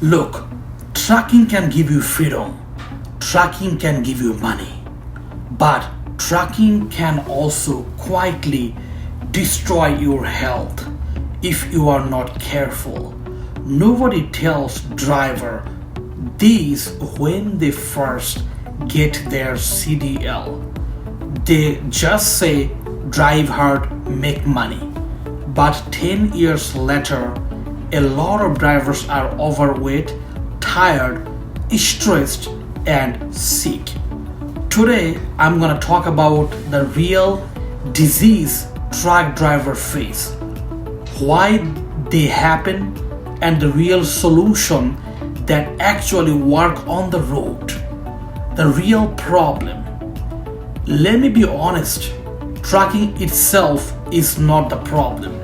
Look, trucking can give you freedom, trucking can give you money, but trucking can also quietly destroy your health if you are not careful. Nobody tells driver these when they first get their CDL. They just say drive hard, make money. But 10 years later, a lot of drivers are overweight, tired, stressed, and sick. Today, I'm gonna talk about the real disease truck driver face, why they happen, and the real solution that actually work on the road. The real problem. Let me be honest, trucking itself is not the problem.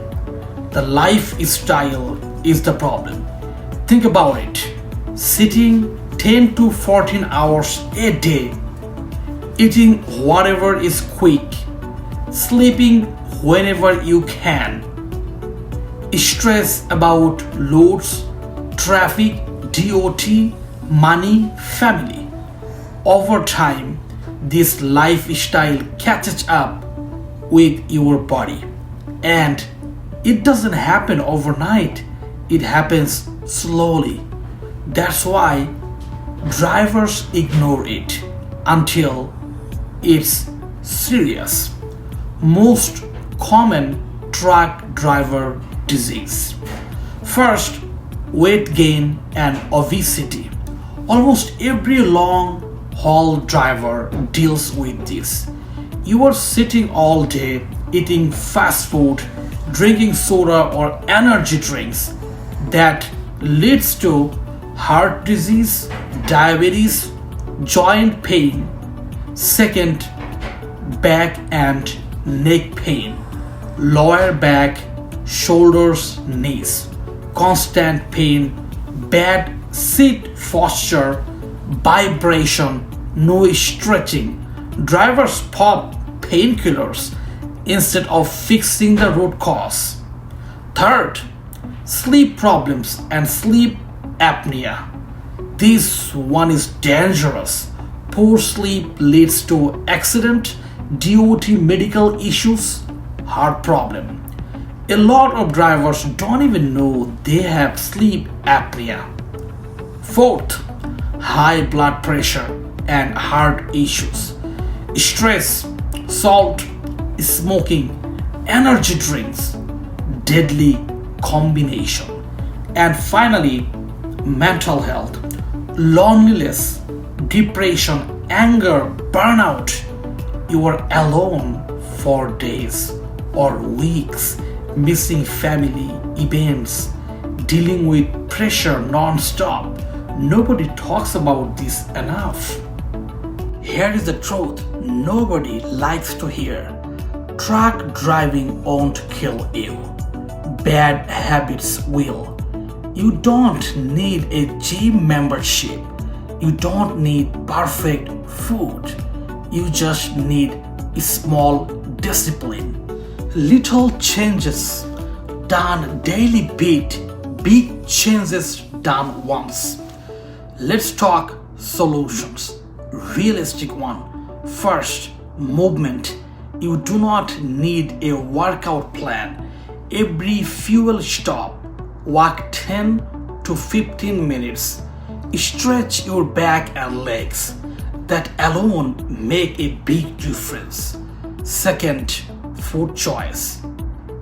The lifestyle is the problem. Think about it. Sitting 10 to 14 hours a day, eating whatever is quick, sleeping whenever you can, stress about loads, traffic, DOT, money, family. Over time, this lifestyle catches up with your body, and it doesn't happen overnight, it happens slowly. That's why drivers ignore it until it's serious. Most common truck driver disease. First, weight gain and obesity. Almost every long haul driver deals with this. You are sitting all day eating fast food, drinking soda or energy drinks. That leads to heart disease, diabetes, joint pain. Second, back and neck pain, lower back, shoulders, knees, constant pain, bad seat posture, vibration, no stretching. Drivers pop painkillers instead of fixing the root cause. Third, sleep problems and sleep apnea. This one is dangerous. Poor sleep leads to accident, DOT medical issues, heart problem. A lot of drivers don't even know they have sleep apnea. Fourth, high blood pressure and heart issues. Stress, salt, smoking, energy drinks, deadly combination. And finally, mental health, loneliness, depression, anger, burnout. You are alone for days or weeks, missing family events, dealing with pressure non-stop. Nobody talks about this enough. Here is the truth nobody likes to hear. Truck driving won't kill you. Bad habits will. You don't need a gym membership. You don't need perfect food. You just need small discipline. Little changes done daily beat big changes done once. Let's talk solutions. Realistic one. First, movement. You do not need a workout plan. Every fuel stop, walk 10 to 15 minutes. Stretch your back and legs. That alone make a big difference. Second, food choice.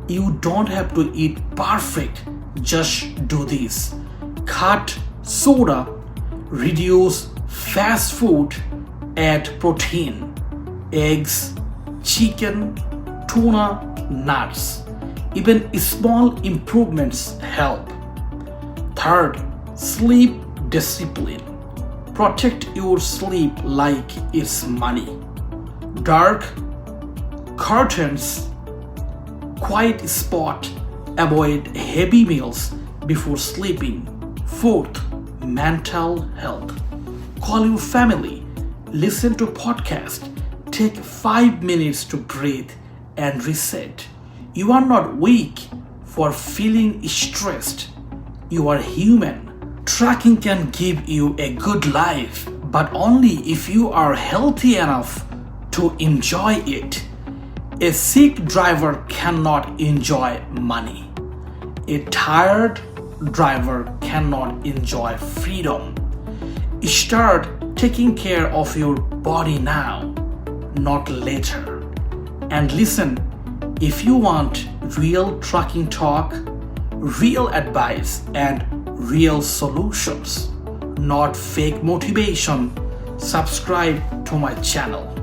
You don't have to eat perfect. Just do this. Cut soda, reduce fast food, add protein, eggs, chicken, tuna, nuts. Even small improvements help. Third, sleep discipline. Protect your sleep like it's money. Dark curtains, quiet spot, avoid heavy meals before sleeping. Fourth, mental health. Call your family, listen to podcast, take 5 minutes to breathe and reset. You are not weak for feeling stressed. You are human. Trucking can give you a good life, but only if you are healthy enough to enjoy it. A sick driver cannot enjoy money. A tired driver cannot enjoy freedom. Start taking care of your body now, not later. And listen, if you want real trucking talk, real advice, and real solutions, not fake motivation, subscribe to my channel.